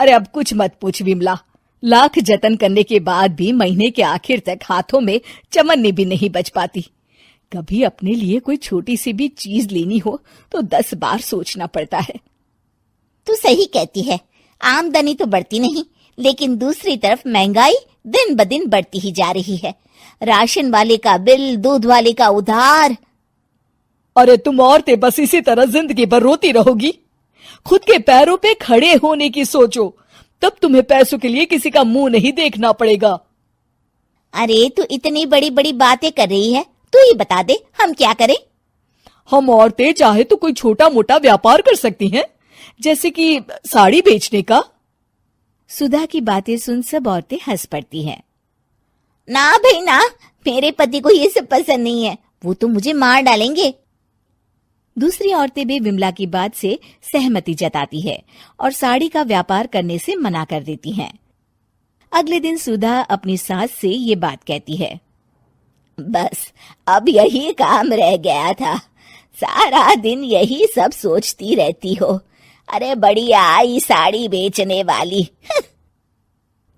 अरे अब कुछ मत पूछ विमला, लाख जतन करने के बाद भी महीने के आखिर तक हाथों में चमन्नी भी नहीं बच पाती। कभी अपने लिए कोई छोटी सी भी चीज लेनी हो तो 10 बार सोचना पड़ता है। तू सही कहती है, आमदनी तो बढ़ती नहीं, लेकिन दूसरी तरफ महंगाई दिन ब दिन बढ़ती ही जा रही है। राशन वाले का बिल, दूध वाले का उधार। अरे तुम औरतें बस इसी तरह जिंदगी भर रोती रहोगी। खुद के पैरों पे खड़े होने की सोचो, तब तुम्हें पैसों के लिए किसी का मुंह नहीं देखना पड़ेगा। अरे तू इतनी बड़ी बड़ी बातें कर रही है, तू ही बता दे हम क्या करें। हम औरतें चाहे तो कोई छोटा मोटा व्यापार कर सकती हैं, जैसे कि साड़ी बेचने का। सुधा की बातें सुन सब औरतें हंस पड़ती हैं। ना भाई ना, मेरे पति को ये सब पसंद नहीं है, वो तो मुझे मार डालेंगे। दूसरी औरतें भी विमला की बात से सहमति जताती है और साड़ी का व्यापार करने से मना कर देती हैं। अगले दिन सुधा अपनी सास से ये बात कहती है। बस अब यही काम रह गया था, सारा दिन यही सब सोचती रहती हो। अरे बढ़िया आई साड़ी बेचने वाली।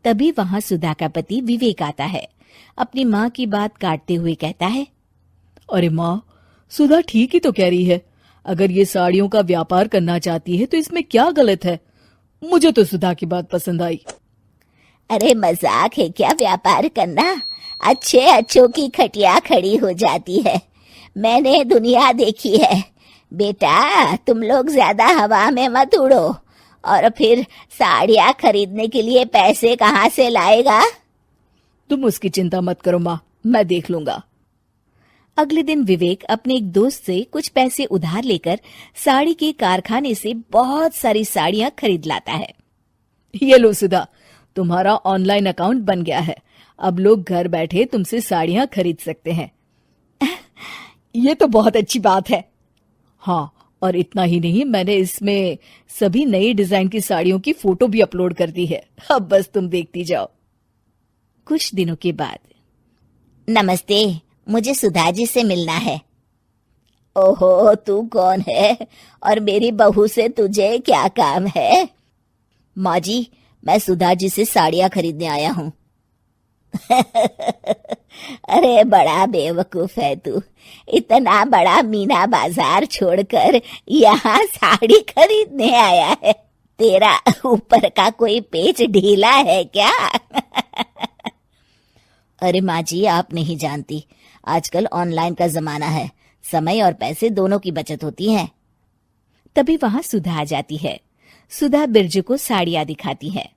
तभी वहां सुधा का पति विवेक आता है। अपनी माँ की बात काटते हुए कहता है, अरे माँ, सुधा ठीक ही तो कह रही है। अगर ये साड़ियों का व्यापार करना चाहती है तो इसमें क्या गलत है। मुझे तो सुधा की बात पसंद आई। अरे मजाक है क्या व्यापार करना? अच्छे अच्छों की खटिया खड़ी हो जाती है। मैंने दुनिया देखी है। बेटा तुम लोग ज्यादा हवा में मत उड़ो, और फिर साड़ियाँ खरीदने के लिए पैसे कहाँ से लाएगा? तुम उसकी चिंता मत करो माँ, मैं देख लूंगा। अगले दिन विवेक अपने एक दोस्त से कुछ पैसे उधार लेकर साड़ी के कारखाने से बहुत सारी साड़ियाँ खरीद लाता है। ये लो सुधा, तुम्हारा ऑनलाइन अकाउंट बन गया है। अब लोग घर बैठे तुमसे साड़ियाँ खरीद सकते हैं। ये तो बहुत अच्छी बात है। हाँ, और इतना ही नहीं, मैंने इसमें सभी नई डिजाइन की साड़ियों की फोटो भी अपलोड कर दी है। अब बस तुम देखती जाओ। कुछ दिनों के बाद। नमस्ते, मुझे सुधा जी से मिलना है। ओहो, तू कौन है और मेरी बहू से तुझे क्या काम है? माँ जी, मैं सुधा जी से साड़ियाँ खरीदने आया हूँ। अरे बड़ा बेवकूफ है तू, इतना बड़ा मीना बाजार छोड़कर यहाँ साड़ी खरीदने आया है। तेरा ऊपर का कोई पेच ढीला है क्या? अरे माँ जी, आप नहीं जानती, आजकल ऑनलाइन का जमाना है, समय और पैसे दोनों की बचत होती है। तभी वहां सुधा आ जाती है। सुधा बिरजू को साड़ियाँ दिखाती है।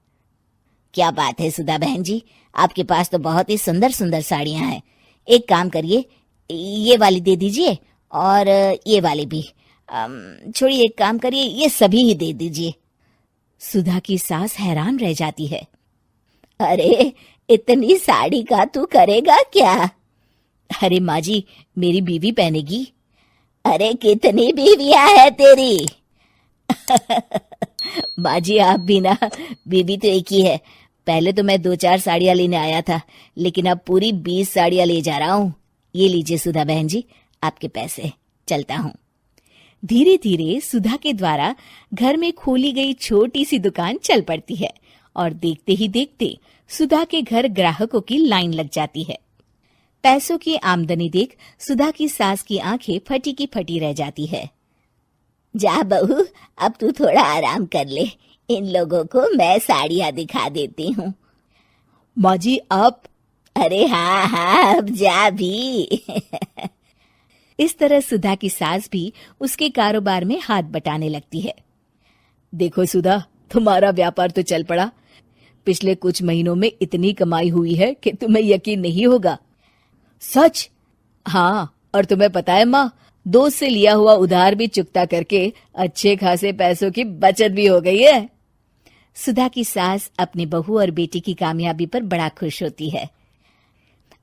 क्या बात है सुधा बहन जी, आपके पास तो बहुत ही सुंदर सुंदर साड़ियाँ हैं। एक काम करिए, ये वाली दे दीजिए और ये वाली भी। छोड़िए, एक काम करिए, ये सभी ही दे दीजिए। सुधा की सास हैरान रह जाती है। अरे इतनी साड़ी का तू करेगा क्या? अरे माँ जी, मेरी बीवी पहनेगी। अरे कितनी बीवियां है तेरी? माँ जी आप भी ना, बीवी तो एक ही है। पहले तो मैं 2-4 साड़ियाँ लेने आया था, लेकिन अब पूरी 20 साड़ियाँ ले जा रहा हूँ। ये लीजिए सुधा बहन जी, आपके पैसे, चलता हूँ। धीरे धीरे सुधा के द्वारा घर में खोली गई छोटी सी दुकान चल पड़ती है और देखते ही देखते सुधा के घर ग्राहकों की लाइन लग जाती है। पैसों की आमदनी देख सुधा की सास की आंखें फटी की फटी रह जाती है। जा बहू, अब तू थोड़ा आराम कर ले, इन लोगों को मैं साड़ियाँ दिखा देती हूँ। माँ जी आप? अरे हाँ हाँ, अब जा भी। इस तरह सुधा की सास भी उसके कारोबार में हाथ बटाने लगती है। देखो सुधा, तुम्हारा व्यापार तो चल पड़ा। पिछले कुछ महीनों में इतनी कमाई हुई है कि तुम्हें यकीन नहीं होगा। सच? हाँ, और तुम्हें पता है माँ, दोस्त से लिया हुआ उधार भी चुकता करके अच्छे खासे पैसों की बचत भी हो गई है। सुधा की सास अपनी बहू और बेटी की कामयाबी पर बड़ा खुश होती है।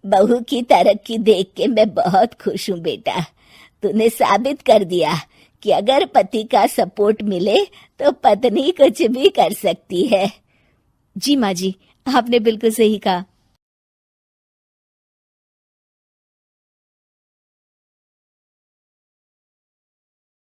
बहू की तरक्की देख के मैं बहुत खुश हूँ बेटा। तूने साबित कर दिया कि अगर पति का सपोर्ट मिले तो पत्नी कुछ भी कर सकती है। जी माँ जी, आपने बिल्कुल सही कहा।